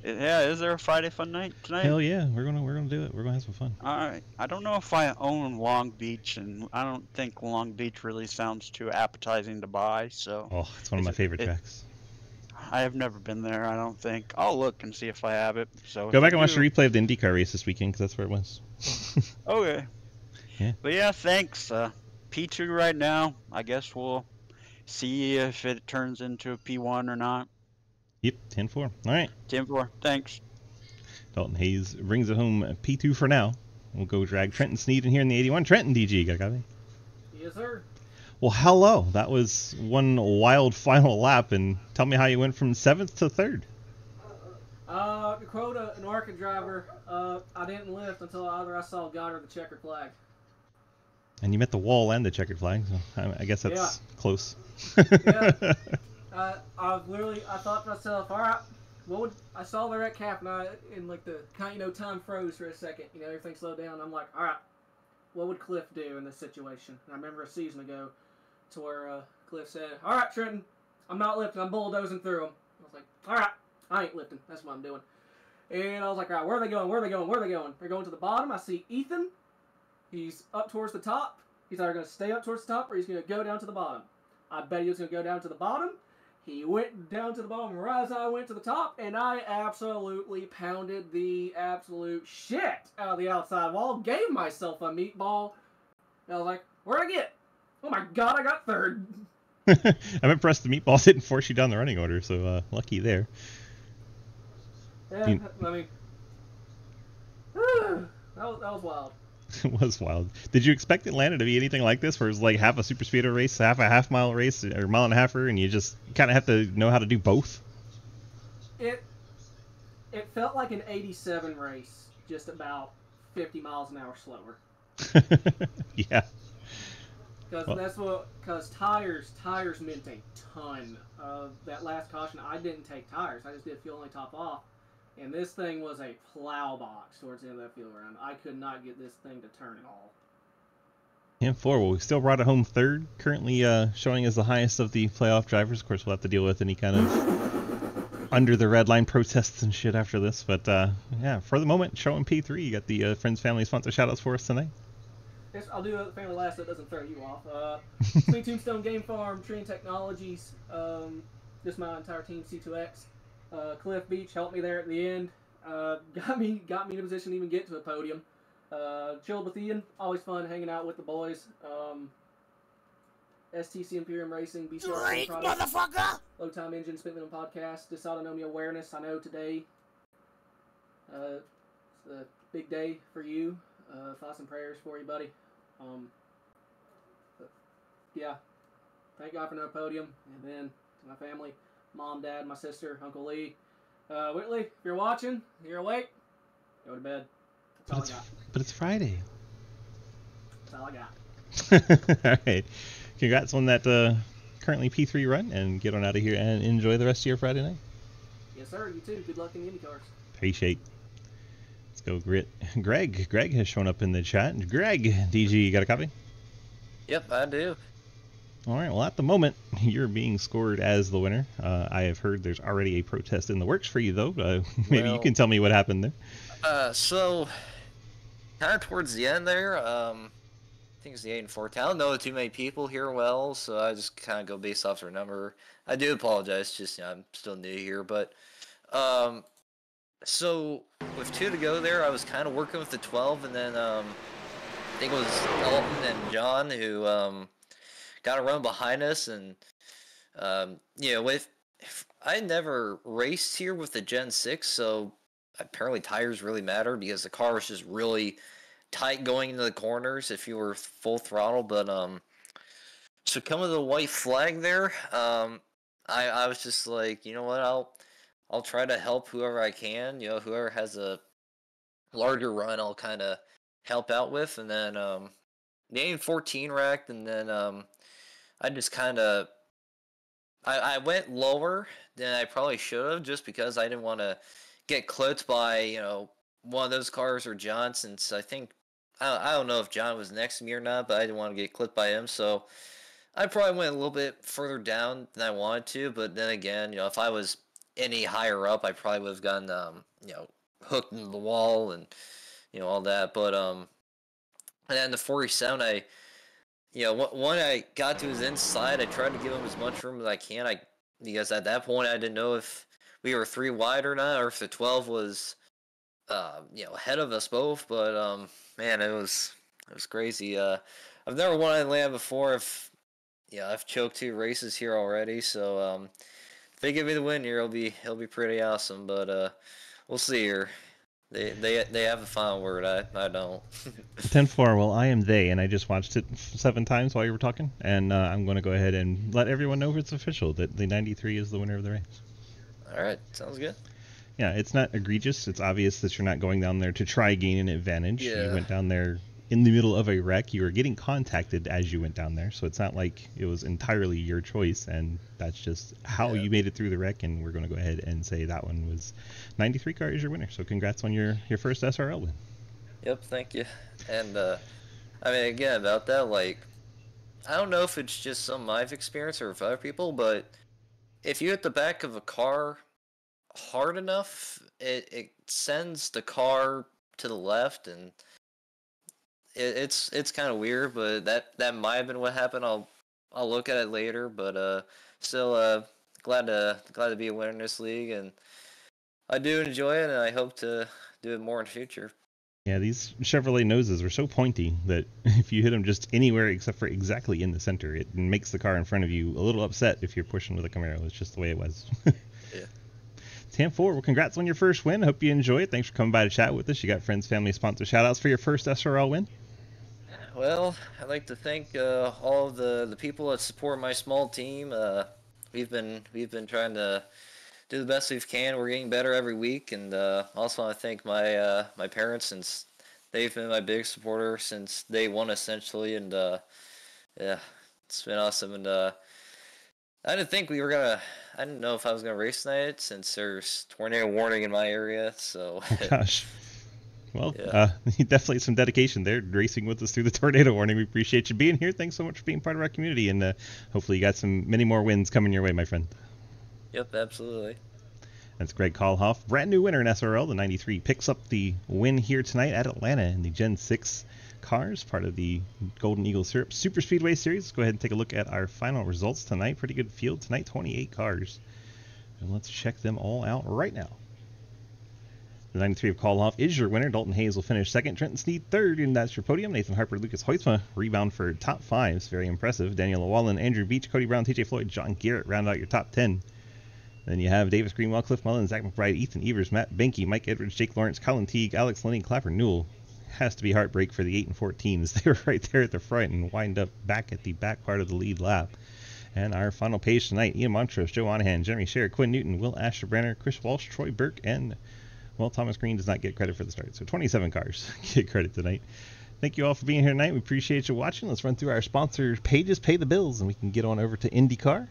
Yeah, is there a Friday Fun Night tonight? Hell yeah, we're gonna do it. We're gonna have some fun. All right. I don't know if I own Long Beach, and I don't think Long Beach really sounds too appetizing to buy. So. Oh, it's one of my favorite tracks. I have never been there. I don't think. I'll look and see if I have it. So go back and watch the replay of the IndyCar race this weekend, because that's where it was. Okay. Yeah. But yeah, thanks. P2 right now. I guess we'll see if it turns into a P1 or not. Yep, 10-4. All right. 10-4. Thanks. Dalton Hayes brings it home P2 for now. We'll go drag Trenton Sneed in here in the 81. Trenton, DG, got a copy? Yes, sir. Well, hello. That was one wild final lap, and tell me how you went from 7th to 3rd. Dakota, an ARCA driver, I didn't lift until either I saw God or the checkered flag. And you met the wall and the checkered flag, so I guess that's close. Yeah. I thought to myself, all right, I saw the wreck happen, and like the time froze for a second, everything slowed down. I'm like, all right, what would Cliff do in this situation? And I remember a season ago to where Cliff said, all right, Trenton, I'm not lifting, I'm bulldozing through them. I was like, all right, I ain't lifting, that's what I'm doing. And I was like, all right, where are they going, where are they going, where are they going? They're going to the bottom. I see Ethan. He's up towards the top. He's either going to stay up towards the top or he's going to go down to the bottom. I bet he was going to go down to the bottom. He went down to the bottom right as I went to the top, and I absolutely pounded the absolute shit out of the outside wall, gave myself a meatball, and I was like, where'd I get? Oh my god, I got third. I'm impressed the meatball didn't force you down the running order, so lucky there. Yeah, I mean, that was wild. It was wild. Did you expect Atlanta to be anything like this, where it's like half a super speedway race, half a half-mile race, or mile and a halfer, and you just kind of have to know how to do both? It felt like an 87 race, just about 50 miles an hour slower. Yeah. Because tires meant a ton. That last caution, I didn't take tires. I just did fuel only top off. And this thing was a plow box towards the end of that fuel round. I could not get this thing to turn at all. And 4, well, we still brought it home third, currently showing as the highest of the playoff drivers. Of course, we'll have to deal with any kind of under the red line protests and shit after this. But yeah, for the moment, showing P3. You got the Friends Family sponsor shoutouts for us tonight. Yes, I'll do a family last so it doesn't throw you off. Between Tombstone Game Farm, Tree Technologies, just my entire team, C2X. Cliff Beach helped me there at the end. Got me in a position to even get to a podium. Chilled with Ian, always fun hanging out with the boys. STC Imperium Racing, BCR motherfucker! Low Time Engine, Spitman Podcast, Dysautonomia Awareness. I know today it's a big day for you. Thoughts and prayers for you, buddy. Yeah, thank God for another podium. And then to my family, mom, dad, my sister, Uncle Lee. Whitley, if you're watching, you're awake, go to bed. That's all I got. But it's Friday. That's all I got. All right. Congrats on that currently P3 run, and get on out of here and enjoy the rest of your Friday night. Yes, sir. You too. Good luck in the Indy cars. Appreciate. Let's go, Grit. Greg has shown up in the chat. Greg, DG, you got a copy? Yep, I do. All right. Well, at the moment, you're being scored as the winner. I have heard there's already a protest in the works for you, though. Maybe you can tell me what happened there. So, kind of towards the end there, I think it's the 8 and 4. I don't know too many people here well, so I just kind of go based off their number. I do apologize, just I'm still new here, but so with 2 to go there, I was kind of working with the 12, and then I think it was Dalton and John who got a run behind us, and I never raced here with the Gen 6, so apparently tires really matter because the car was just really tight going into the corners if you were full throttle. But so coming to the white flag there, I was just like, you know what, I'll try to help whoever I can. Whoever has a larger run, I'll kind of help out with. And then the 8 and 14 wrecked, and then I just kind of I went lower than I probably should have, just because I didn't want to get clipped by one of those cars or John, since I think I don't know if John was next to me or not, but I didn't want to get clipped by him, so I probably went a little bit further down than I wanted to. But then again, if I was any higher up, I probably would have gotten hooked into the wall and all that. But and then the 47, when I got to his inside, I tried to give him as much room as I can. Because at that point I didn't know if we were 3 wide or not, or if the 12 was ahead of us both. But man, it was crazy. I've never won Atlanta before. I've choked 2 races here already, so if they give me the win here, it'll be pretty awesome. But we'll see here. They have the final word. I don't. 10-4. Well, I am they, and I just watched it 7 times while you were talking, and I'm going to go ahead and let everyone know it's official that the 93 is the winner of the race. All right, sounds good. Yeah, it's not egregious. It's obvious that you're not going down there to try gain an advantage. Yeah. You went down there in the middle of a wreck. You were getting contacted as you went down there, so it's not like it was entirely your choice, and that's just how you made it through the wreck. And we're going to go ahead and say that one was 93 car is your winner. So congrats on your first SRL win. Yep, thank you. And again, about that, I don't know if it's just something I've experienced or with other people, but if you hit the back of a car hard enough, it sends the car to the left, and it's kind of weird, but that might have been what happened. I'll look at it later, but still glad to be a winner in this league, and I do enjoy it, and I hope to do it more in the future. Yeah, these Chevrolet noses are so pointy that if you hit them just anywhere except for exactly in the center, it makes the car in front of you a little upset if you're pushing with a Camaro. It's just the way it was. Yeah. 10-4. Well, congrats on your first win. Hope you enjoy it. Thanks for coming by to chat with us. You got friends, family, sponsor shout-outs for your first SRL win? Well, I'd like to thank all of the people that support my small team. We've been trying to do the best we can. We're getting better every week, and also want to thank my parents, since they've been my big supporter since day one, essentially. And Yeah, it's been awesome, and I didn't think we were gonna. I didn't know if I was gonna race tonight since there's tornado warning in my area. So Oh gosh. Well, yeah. definitely some dedication there, racing with us through the tornado warning. We appreciate you being here. Thanks so much for being part of our community, and hopefully you got many more wins coming your way, my friend. Yep, absolutely. That's Greg Kalhoff, brand new winner in SRL. The 93 picks up the win here tonight at Atlanta in the Gen 6 cars, part of the Golden Eagle Syrup Superspeedway series. Let's go ahead and take a look at our final results tonight. Pretty good field tonight, 28 cars. And let's check them all out right now. The 93 of Kalhoff is your winner. Dalton Hayes will finish second. Trenton Sneed third, and that's your podium. Nathan Harper, Lucas Hoytsma rebound for top fives. Very impressive. Daniel Llewellyn, Andrew Beach, Cody Brown, TJ Floyd, John Garrett round out your top 10. Then you have Davis Greenwell, Cliff Mullen, Zach McBride, Ethan Evers, Matt Benke, Mike Edwards, Jake Lawrence, Colin Teague, Alex Lenny, Clapper Newell. Has to be heartbreak for the 8 and 14s. They were right there at the front and wind up back at the back part of the lead lap. And our final page tonight, Ian Montrose, Joe Monahan, Jeremy Scher, Quinn Newton, Will Asher-Branner, Chris Walsh, Troy Burke, and, well, Thomas Green does not get credit for the start. So 27 cars get credit tonight. Thank you all for being here tonight. We appreciate you watching. Let's run through our sponsor pages, pay the bills, and we can get on over to IndyCar.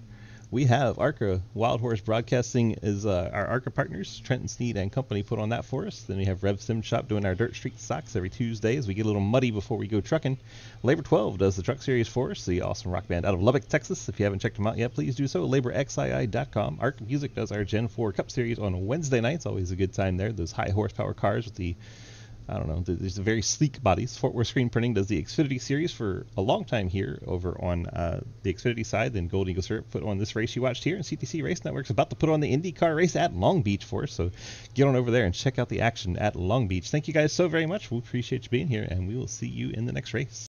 We have ARCA Wild Horse Broadcasting is our ARCA partners. Trenton Sneed and Company put on that for us. Then we have Rev Sim Shop doing our Dirt Street stocks every Tuesday as we get a little muddy before we go trucking. Labor 12 does the truck series for us, the awesome rock band out of Lubbock, Texas. If you haven't checked them out yet, please do so. LaborXII.com. ARC Music does our Gen 4 Cup series on Wednesday nights. Always a good time there. Those high horsepower cars with the, I don't know, there's a very sleek bodies. Fort Worth Screen Printing does the Xfinity series for a long time here over on the Xfinity side. Then Golden Eagle Syrup put on this race you watched here, and CTC Race Network's about to put on the IndyCar race at Long Beach for us. So get on over there and check out the action at Long Beach. Thank you guys so very much. We appreciate you being here, and we will see you in the next race.